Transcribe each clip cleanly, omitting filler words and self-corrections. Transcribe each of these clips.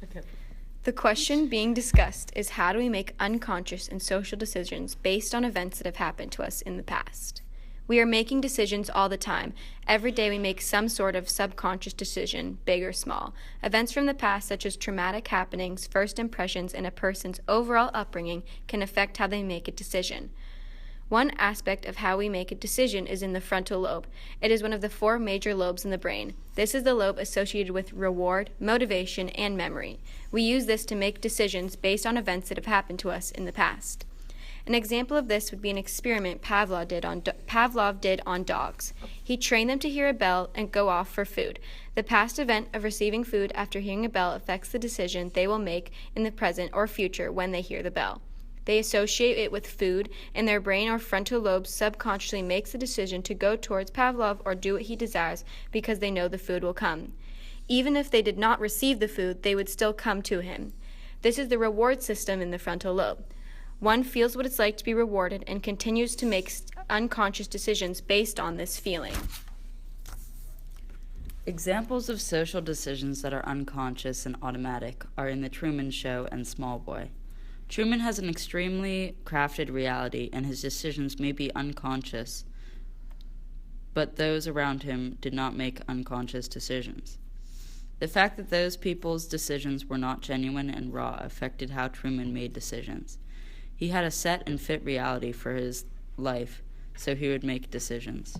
Okay. The question being discussed is how do we make unconscious and social decisions based on events that have happened to us in the past? We are making decisions all the time. Every day we make some sort of subconscious decision, big or small. Events from the past, such as traumatic happenings, first impressions, and a person's overall upbringing, can affect how they make a decision. One aspect of how we make a decision is in the frontal lobe. It is one of the four major lobes in the brain. This is the lobe associated with reward, motivation, and memory. We use this to make decisions based on events that have happened to us in the past. An example of this would be an experiment Pavlov did on dogs. He trained them to hear a bell and go off for food. The past event of receiving food after hearing a bell affects the decision they will make in the present or future when they hear the bell. They associate it with food, and their brain or frontal lobe subconsciously makes the decision to go towards Pavlov or do what he desires because they know the food will come. Even if they did not receive the food, they would still come to him. This is the reward system in the frontal lobe. One feels what it's like to be rewarded and continues to make unconscious decisions based on this feeling. Examples of social decisions that are unconscious and automatic are in The Truman Show and Small Boy. Truman has an extremely crafted reality, and his decisions may be unconscious, but those around him did not make unconscious decisions. The fact that those people's decisions were not genuine and raw affected how Truman made decisions. He had a set and fit reality for his life, so he would make decisions.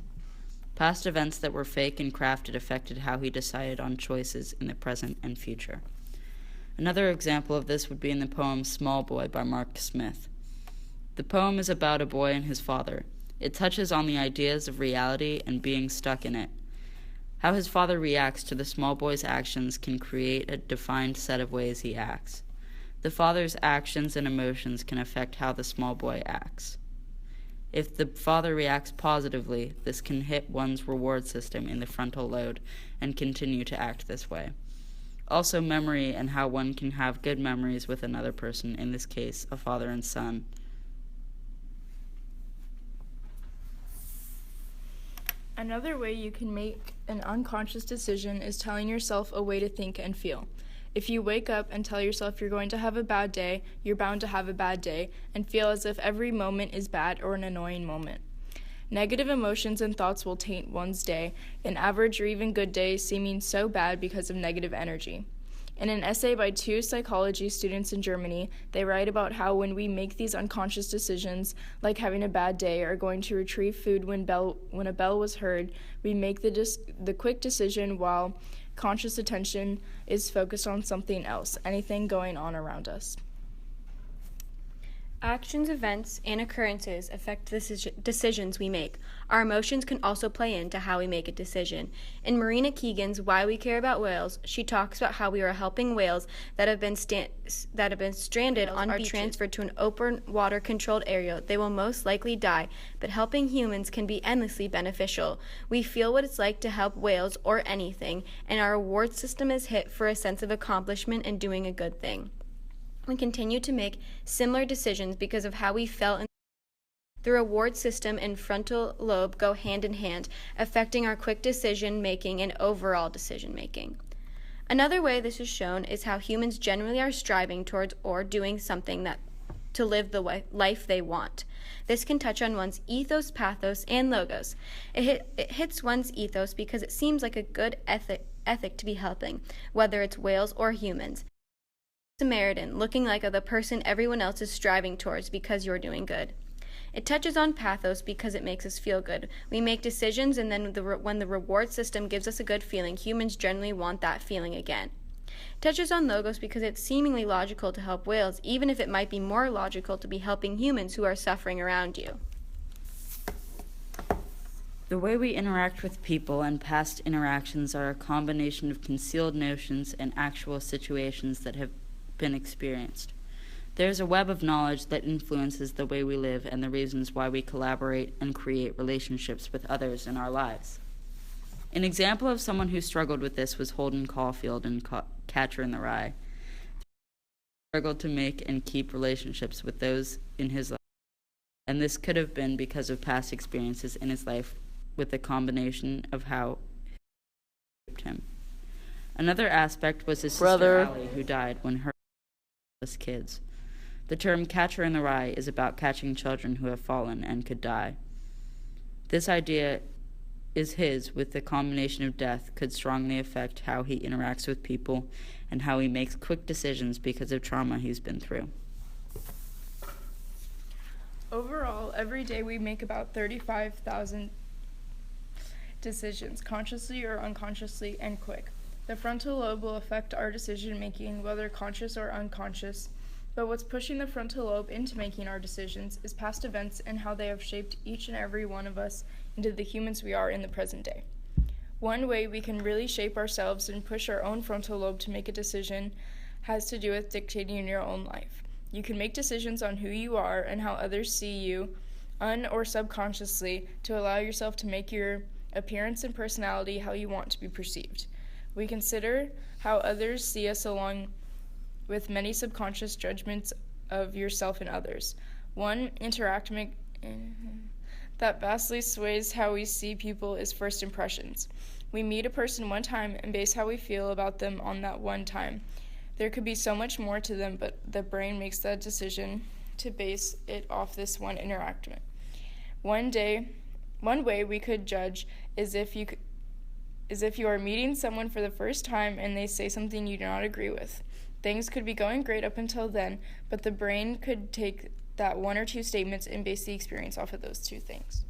Past events that were fake and crafted affected how he decided on choices in the present and future. Another example of this would be in the poem Small Boy by Mark Smith. The poem is about a boy and his father. It touches on the ideas of reality and being stuck in it. How his father reacts to the small boy's actions can create a defined set of ways he acts. The father's actions and emotions can affect how the small boy acts. If the father reacts positively, this can hit one's reward system in the frontal lobe and continue to act this way. Also, memory and how one can have good memories with another person, in this case, a father and son. Another way you can make an unconscious decision is telling yourself a way to think and feel. If you wake up and tell yourself you're going to have a bad day, you're bound to have a bad day and feel as if every moment is bad or an annoying moment. Negative emotions and thoughts will taint one's day, an average or even good day seeming so bad because of negative energy. In an essay by two psychology students in Germany, they write about how when we make these unconscious decisions, like having a bad day or going to retrieve food when a bell was heard, we make the quick decision while conscious attention is focused on something else, anything going on around us. Actions, events, and occurrences affect the decisions we make. Our emotions can also play into how we make a decision. In Marina Keegan's Why We Care About Whales, she talks about how we are helping whales that have been stranded on beaches. Transferred to an open water controlled area. They will most likely die, but helping humans can be endlessly beneficial. We feel what it's like to help whales or anything, and our reward system is hit for a sense of accomplishment and doing a good thing. We continue to make similar decisions because of how we felt. The reward system and frontal lobe go hand in hand, affecting our quick decision making and overall decision making. Another way this is shown is how humans generally are striving towards or doing something to live the life they want. This can touch on one's ethos, pathos, and logos. It hits one's ethos because it seems like a good ethic to be helping, whether it's whales or humans. Samaritan, looking like the person everyone else is striving towards because you're doing good. It touches on pathos because it makes us feel good. We make decisions, and then when the reward system gives us a good feeling, humans generally want that feeling again. It touches on logos because it's seemingly logical to help whales, even if it might be more logical to be helping humans who are suffering around you. The way we interact with people and past interactions are a combination of concealed notions and actual situations that have been experienced. There is a web of knowledge that influences the way we live and the reasons why we collaborate and create relationships with others in our lives. An example of someone who struggled with this was Holden Caulfield in Catcher in the Rye. He struggled to make and keep relationships with those in his life, and this could have been because of past experiences in his life with a combination of how it shaped him. Another aspect was his sister Brother. Allie, who died when her was kids. The term catcher in the rye is about catching children who have fallen and could die. This idea is his, with the combination of death, could strongly affect how he interacts with people and how he makes quick decisions because of trauma he's been through. Overall, every day we make about 35,000 decisions, consciously or unconsciously, and quick. The frontal lobe will affect our decision making, whether conscious or unconscious. But what's pushing the frontal lobe into making our decisions is past events and how they have shaped each and every one of us into the humans we are in the present day. One way we can really shape ourselves and push our own frontal lobe to make a decision has to do with dictating your own life. You can make decisions on who you are and how others see you, or subconsciously, to allow yourself to make your appearance and personality how you want to be perceived. We consider how others see us along with many subconscious judgments of yourself and others. One interaction that vastly sways how we see people is first impressions. We meet a person one time and base how we feel about them on that one time. There could be so much more to them, but the brain makes that decision to base it off this one interaction. One way we could judge is if you are meeting someone for the first time and they say something you do not agree with. Things could be going great up until then, but the brain could take that one or two statements and base the experience off of those two things.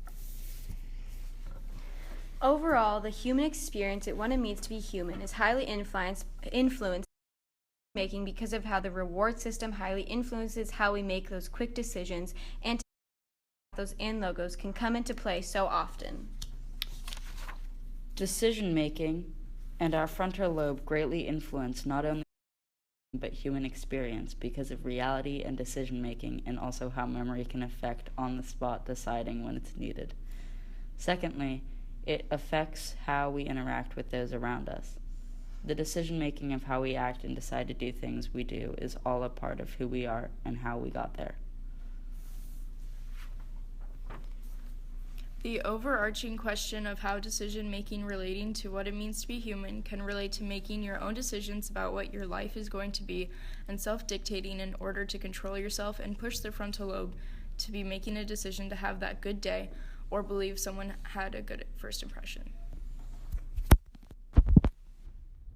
Overall, the human experience at what it means to be human is highly influenced making because of how the reward system highly influences how we make those quick decisions, and those and logos can come into play so often. Decision making and our frontal lobe greatly influence not only but human experience because of reality and decision making, and also how memory can affect on the spot deciding when it's needed. Secondly, it affects how we interact with those around us. The decision making of how we act and decide to do things we do is all a part of who we are and how we got there. The overarching question of how decision-making relating to what it means to be human can relate to making your own decisions about what your life is going to be and self-dictating in order to control yourself and push the frontal lobe to be making a decision to have that good day or believe someone had a good first impression.